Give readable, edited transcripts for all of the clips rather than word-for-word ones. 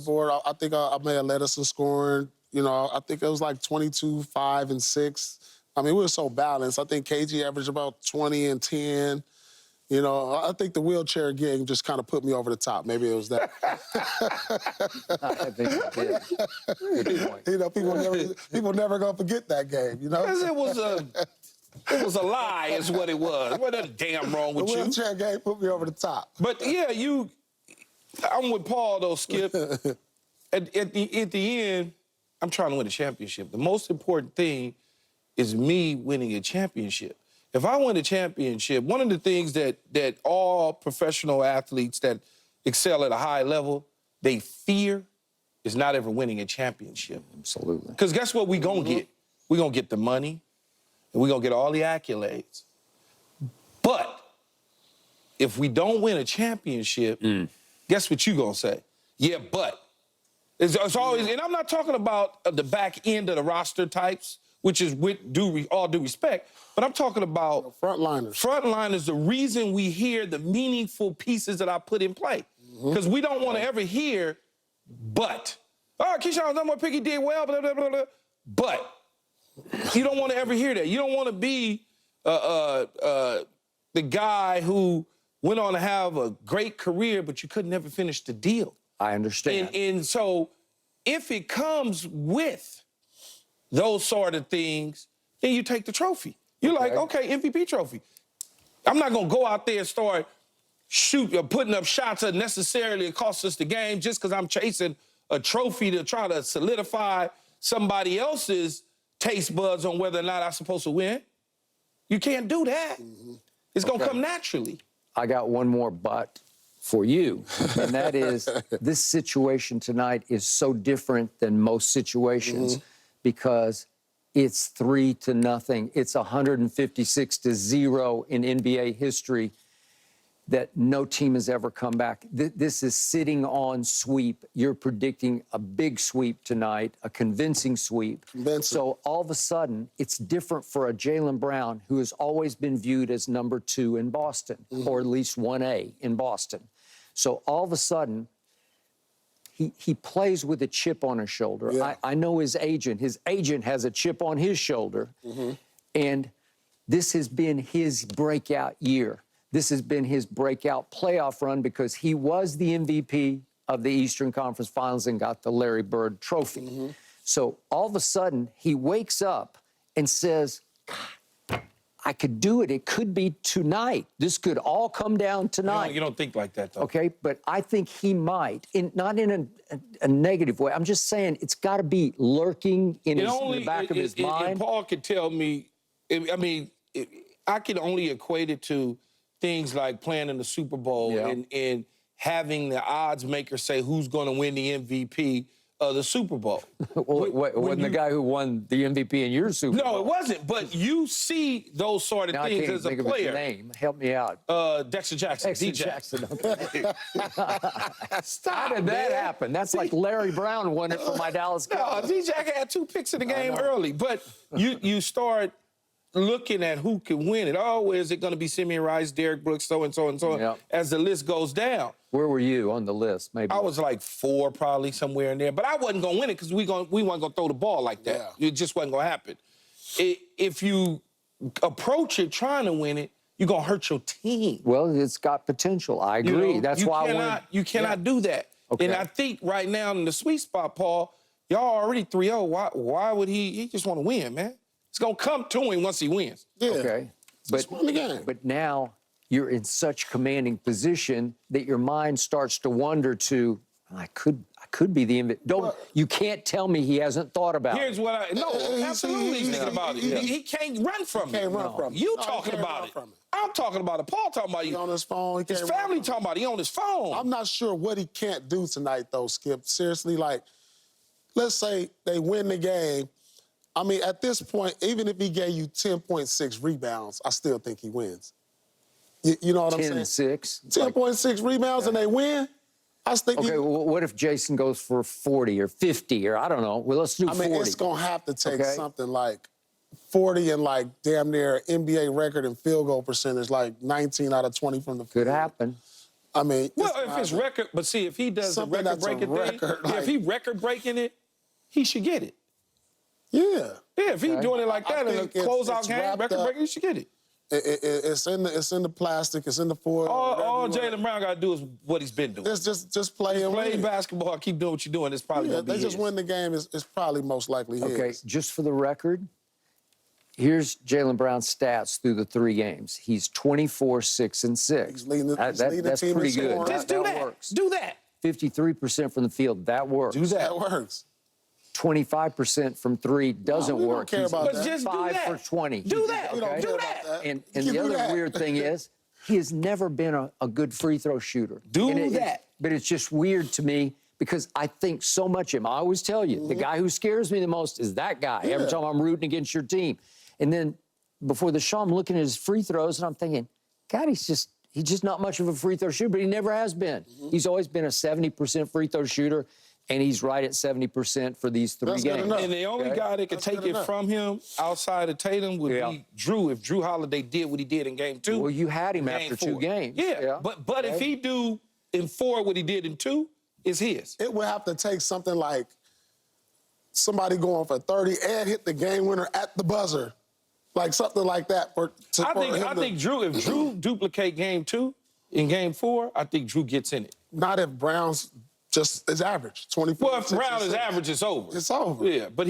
board. I think I may have led us in scoring. You know, I think it was like 22, 5, and 6. I mean, we were so balanced. I think KG averaged about 20 and 10. You know, I think the wheelchair gang just kind of put me over the top. Maybe it was that. I think it did. Good point. You know, people never gonna forget that game. You know, Because it was a lie, is what it was. What the damn wrong with the you? wheelchair gang put me over the top. But yeah, I'm with Paul though, Skip. at the end, I'm trying to win a championship. The most important thing is me winning a championship. If I win a championship, one of the things that all professional athletes that excel at a high level, they fear is not ever winning a championship. Absolutely. Because guess what we're going to get? We're going to get the money, and we're going to get all the accolades. But if we don't win a championship, guess what you're going to say? Yeah, but. It's always, and I'm not talking about the back end of the roster types, which is with all due respect, but I'm talking about frontliners. Frontliners, the reason we hear the meaningful pieces that I put in play. Because we don't want to ever hear, but. Oh, Keyshawn's number one pick, he did well, blah, blah, blah, blah. But you don't want to ever hear that. You don't want to be the guy who went on to have a great career, but you could never finish the deal. I understand. And so if it comes with those sort of things, then you take the trophy. You're like, okay, MVP trophy. I'm not going to go out there and start putting up shots that necessarily cost us the game just because I'm chasing a trophy to try to solidify somebody else's taste buds on whether or not I'm supposed to win. You can't do that. It's going to come naturally. I got one more but for you, and that is this situation tonight is so different than most situations because it's 3-0. It's 156-0 in NBA history that no team has ever come back. This is sitting on sweep. You're predicting a big sweep tonight, a convincing sweep. So all of a sudden, it's different for a Jaylen Brown who has always been viewed as number 2 in Boston, or at least 1A in Boston. So all of a sudden, he plays with a chip on his shoulder. Yeah. I know his agent. His agent has a chip on his shoulder. And this has been his breakout year. This has been his breakout playoff run because he was the MVP of the Eastern Conference Finals and got the Larry Bird Trophy. So all of a sudden, he wakes up and says, God, I could do it. It could be tonight. This could all come down tonight. You don't think like that, though. Okay, but I think he might, not in a negative way. I'm just saying it's got to be lurking in the back of his mind. And Paul could tell me, I can only equate it to things like playing in the Super Bowl and having the odds maker say who's going to win the MVP of the Super Bowl. Well, wasn't the guy who won the MVP in your Super Bowl? No, it wasn't. But you see those sort of things as a player. I can't think of his name. Help me out. Dexter Jackson. Dexter Jackson. Okay. How did that happen? That's like Larry Brown won it for my Dallas Cowboys. No, D-Jack had 2 picks in the game early. But you start looking at who can win it. Oh, is it going to be Simeon Rice, Derrick Brooks, so-and-so, and so on, as the list goes down. Where were you on the list? Maybe I was like 4, probably somewhere in there. But I wasn't going to win it because we weren't going to throw the ball like that. It just wasn't going to happen. If you approach it trying to win it, you're going to hurt your team. Well, it's got potential. I agree. You know, That's why you cannot do that. Okay. And I think right now in the sweet spot, Paul, y'all already 3-0. Why would he just want to win, man? It's going to come to him once he wins. Yeah. Okay. But now you're in such commanding position that your mind starts to wander to, I could be the MVP. You can't tell me he hasn't thought about it. Here's what absolutely he's thinking about it. He can't run from it. You talking about it. I'm talking about it. Paul talking about it. He on his phone. His family talking about it. He on his phone. I'm not sure what he can't do tonight, though, Skip. Seriously, like, let's say they win the game. I mean, at this point, even if he gave you 10.6 rebounds, I still think he wins. You know what I'm saying? 10-6. 10.6 rebounds and they win? I think. Okay, well, what if Jason goes for 40 or 50 or I don't know? Well, let's do 40. I mean, it's going to have to take something like 40 and like damn near NBA record in field goal percentage, like 19 out of 20 from the field. Could happen. I mean, Well, if it's record, but see, if he does the something that's a record-breaking thing, record, if like- he record-breaking it, he should get it. yeah. Yeah, if he's Okay. doing it like I that in a think it's closeout game, wrapped record-breaking, he should get it. It's in the plastic. It's in the foil. All whatever you Jaylen Brown got to do is what he's been doing. want. Just play and Play win. basketball, keep doing what you're doing. It's probably Yeah, going to be they just his. win the game. Is probably most likely his. Okay, just for the record, here's Jaylen Brown's stats through the 3 games. He's 24, 6, and 6. He's leading the- he's leading the that's team in pretty good. scoring. Just do that. works. Do that. 53% from the field, that works. Do that. That works. 25% from 3 doesn't we don't work. care He's about But just do 5 that. for 20. Do that. We don't Okay? care Do about that. And You the can do other that. weird thing is, he has never been a good free throw shooter. Do And that. But it's just weird to me because I think so much of him. I always tell you, the guy who scares me the most is that guy. Every Yeah. time I'm rooting against your team. And then before the show, I'm looking at his free throws and I'm thinking, God, he's just not much of a free throw shooter, but he never has been. He's always been a 70% free throw shooter, and he's right at 70% for these 3 That's good games. enough. And the only Okay. guy that could That's take good it enough. from him outside of Tatum would Yeah. be Drew. If Drew Holiday did what he did in game 2. Well, you had him game after 4. 2 games. Yeah. But if he do in 4 what he did in 2, it's his. It would have to take something like somebody going for 30 and hit the game winner at the buzzer, like something like that. I think Drew. If Drew duplicate game 2 in game 4, I think Drew gets in it. Not if Brown's just is average, 24. Well, if Brown is average, it's over. It's over. Yeah, but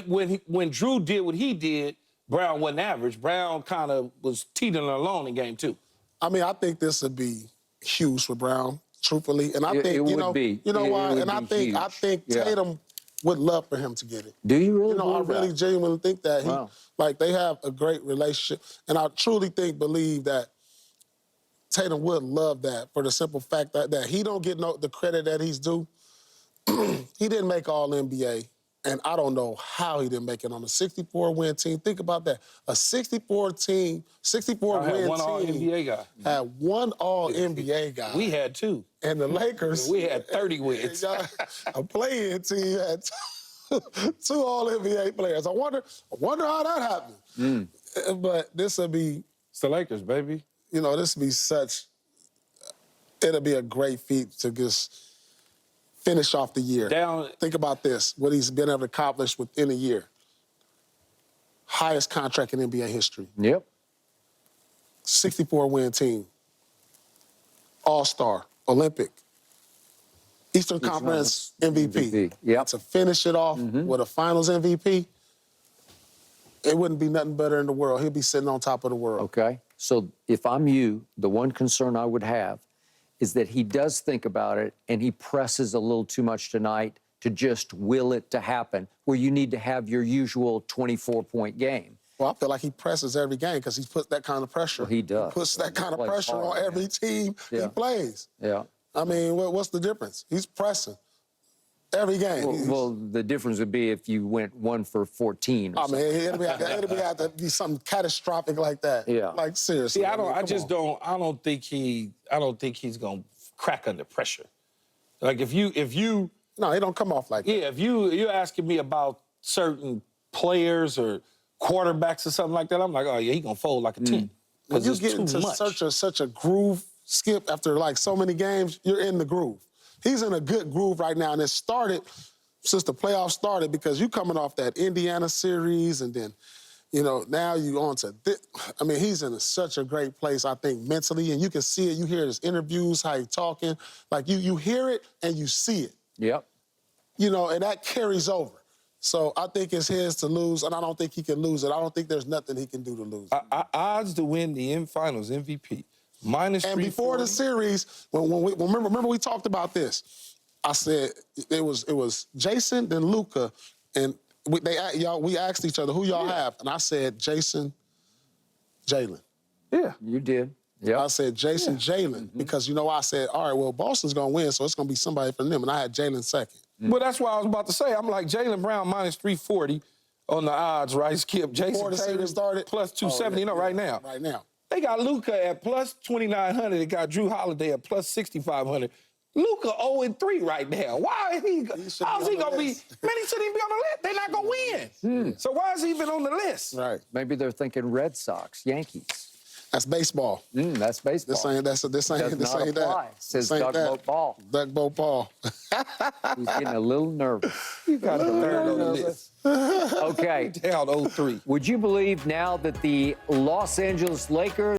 when Drew did what he did, Brown wasn't average. Brown kind of was teetering along in game 2. I mean, I think this would be huge for Brown, truthfully, and I It think would be. You know It why? would And I be think huge. Yeah. Tatum would love for him to get it. Do you really You know, I believe really that? genuinely think that Wow. they have a great relationship, and I truly believe that Tatum would love that for the simple fact that he don't get the credit that he's due. He didn't make All NBA, and I don't know how he didn't make it on a 64-win team. Think about that. A 64-win had one team All-NBA guy. had one All-NBA guy. We had 2. And the Lakers. We had 30 wins. A play-in team had 2 All-NBA players. I wonder how that happened. But this would be, It's the Lakers, baby. this would be it'll be a great feat to just finish off the year. Think about this, what he's been able to accomplish within a year. Highest contract in NBA history. Yep. 64-win team. All-Star, Olympic, Eastern Conference MVP. Yep. To finish it off with a Finals MVP, it wouldn't be nothing better in the world. He'd be sitting on top of the world. Okay. So if I'm you, the one concern I would have is that he does think about it and he presses a little too much tonight to just will it to happen, where you need to have your usual 24-point game. Well, I feel like he presses every game because he puts that kind of pressure. Well, he does. He puts that kind of plays pressure hard, on every team he Yeah. plays. Yeah. I mean, what's the difference? He's pressing every game. Well, the difference would be if you went 1 for 14 or I something. mean, it'll have to be something catastrophic like that. Yeah. Like seriously. See, I mean, come on. don't think he's gonna crack under pressure. Like if you No, he don't come off like that. yeah, if you're asking me about certain players or quarterbacks or something like that, I'm like, oh yeah, he gonna fold like a 10. When Because you it's get too into much. such a groove, Skip, after like so many games, you're in the groove. He's in a good groove right now, and it started since the playoffs started because you coming off that Indiana series, and then, now you on to this. I mean, he's in such a great place, I think, mentally, and you can see it. You hear his interviews, how he's talking. Like, you hear it and you see it, Yep. and that carries over. So I think it's his to lose, and I don't think he can lose it. I don't think there's nothing he can do to lose it. Odds to win the Finals MVP minus. And before the series, when we remember we talked about this, I said it was Jason then Luka, and we asked each other who y'all have, and I said Jason, Jalen. Yeah. You did. Yeah. I said Jason, Jalen, because I said, all right, well, Boston's gonna win, so it's gonna be somebody from them, and I had Jalen second. Well, that's what I was about to say. I'm like Jaylen Brown minus 340 on the odds, right? Skip Jason Before the Tatum series started, plus 270. Right now. Right now. They got Luka at plus 2,900. They got Drew Holiday at plus 6,500. Luka 0-3 right now. Why is he? How's he gonna be? Man, he shouldn't even be on the list. They're not gonna win. So why is he even on the list? Right. Maybe they're thinking Red Sox, Yankees. That's baseball. That's baseball. This ain't Does this not ain't apply, that. says This ain't Duckboat Ball. Duckboat Paul. He's getting a little nervous. You got a third on the list. Okay. Down 0-3. Would you believe now that the Los Angeles Lakers